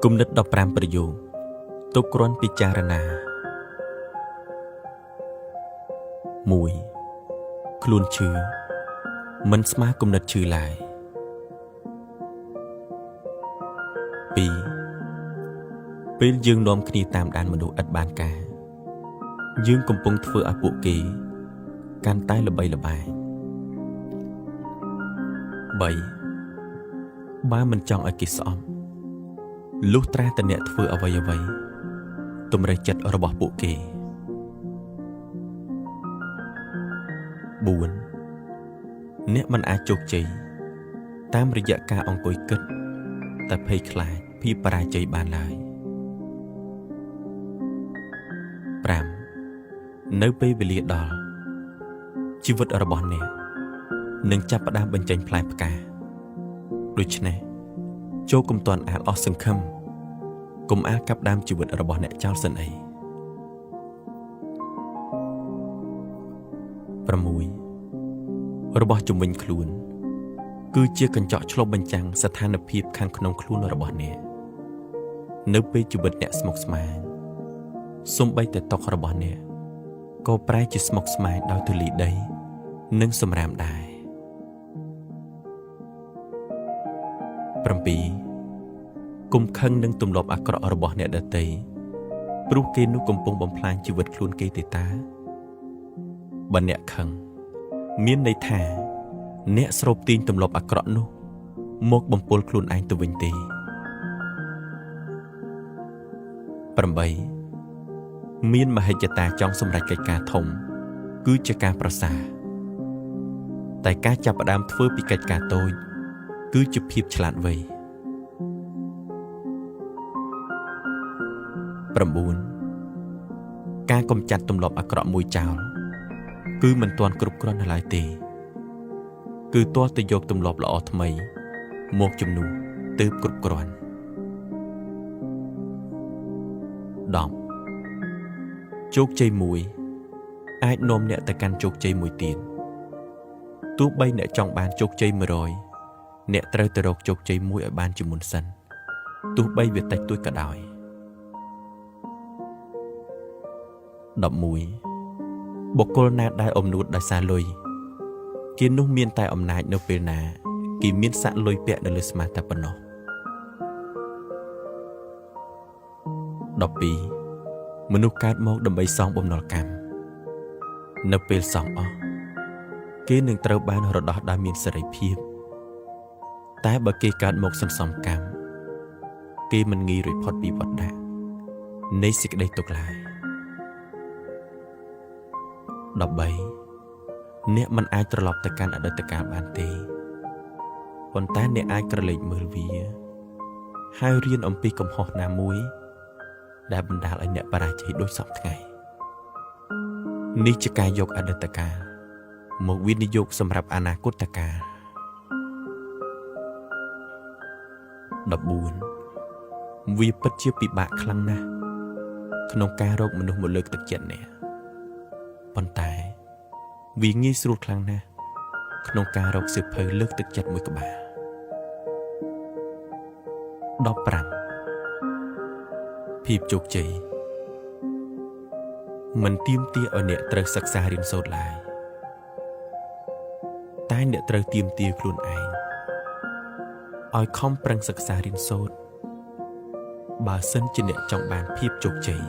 គុំនិត15ប្រយោគទុកគ្រាន់ពិចារណា 1. ខ្លួនឈឺមិនស្មើគំនិតឈឺឡើយ 2. ពេលយើងនាំគ្នាតាមដានមនុស្សឥតបានការយើងកំពុងធ្វើឲ្យពួកគេកាន់តែល្បីល្បាញ 3. បើមិនចង់ឲ្យគេស្អប់លុះត្រាតែអ្នកធ្វើអ្វីទម្រេះចិត្តរបស់ពួកគេ 4. អ្នកមិនអាចជោគជ័យតាមរយៈការអង្គុយគិតតែភ័យខ្លាចភាពបរាជ័យបានឡើយ 5. នៅពេលវេលាដល់ជីវិតរបស់អ្នកនឹងចាប់ផ្ដើមបញ្ចេញផ្លែផ្កាដូច្នេះចូលកុំទាន់អាលអស់សង្ឃឹមកុំអាលកាប់ដើមជីវិតរបស់អ្នកចោលសិនអី 6. របស់ជំនាញខ្លួនគឺជាកញ្ចក់ឆ្លុះបញ្ចាំងស្ថានភាពខាងក្នុងខ្លួនរបស់អ្នកនៅពេលជីវិតអ្នកស្មុគស្មាញសូម្បីតែតុរបស់អ្នកក៏ប្រែជាស្មុគស្មាញដោយធូលីដីនិងសម្រាមដែរ 7. គុំខឹងនឹងទម្លាប់អាក្រក់របស់អ្នកដទៃព្រោះគេនោះកំពុងបំផ្លាញជីវិតខ្លួនគេទេតើបើអ្នកខឹងមានន័យថាអ្នកស្រូបទាញទម្លាប់អាក្រក់នោះមកបំពុលខ្លួនឯងទៅវិញទេ 8. មានមហិច្ឆតាចង់សម្រេចកិច្ចការធំគឺជាការប្រសើរតែការចាប់ផ្ដើមធ្វើពីកិច្ចការតូចគឺជាភាពឆ្លាតវៃ 9. ការកំចាត់ទម្លាប់អាក្រក់មួយចោលគឺមិនទាន់គ្រប់គ្រាន់ឡើយទេគឺទាល់តែយកទម្លាប់ល្អថ្មីមកជំនួសទើបគ្រប់គ្រាន់ 10. ជោគជ័យមួយអាចនាំអ្នកទៅកាន់ជោគជ័យមួយទៀតទោះបីអ្នកចង់បានជោគជ័យ100អ្នកត្រូវទៅរកជោគជ័យមួយឲ្យបានជាមុនសិនទោះបីវាតិចតួចក៏ដោយ 11. បុគ្គលណាដែលអំនួតដោយសារលុយគេនោះមានតែអំណាចនៅពេលណាគេមានសាក់លុយពាក់នៅលើស្មាតែប៉ុណ្ណោះ 12. មនុស្សកើតមកដើម្បីសងបំណុលកម្មនៅពេលសងអស់គេនឹងត្រូវបានរដោះដោយមានសេរីភាពតែបើគេកើតមកសន្សំកម្មគេមិនងាយរួចផុតពីវដ្តនៃសេចក្តីទុក្ខឡើយ 13. អ្នកមិនអាចត្រឡប់ទៅកាន់អតីតកាលបានទេប៉ុន្តែអ្នកអាចក្រឡេកមើលវាហើយរៀនអំពីកំហុសណាមួយដែលបណ្ដាលឲ្យអ្នកបរាជ័យដូចសពថ្ងៃនេះជាការយកអតីតកាលមកវិនិយោគសម្រាប់អនាគតកាល 14. វាពិតជាពិបាកខ្លាំងណាស់ក្នុងការរកមនុស្សមកលើកទឹកចិត្តអ្នកប៉ុន្តែវាងាយស្រួលខ្លាំងណាស់ក្នុងការរកសៀវភៅលើកទឹកចិត្តមួយក្បាល 15. ភាពជោគជ័យមិនទាមទារឲ្យអ្នកត្រូវសិក្សារៀនសូត្រឡើយតែអ្នកត្រូវទាមទារខ្លួនឯងឲ្យខំប្រឹងសិក្សារៀនសូត្របើសិនជាអ្នកចង់បានភាពជោគជ័យ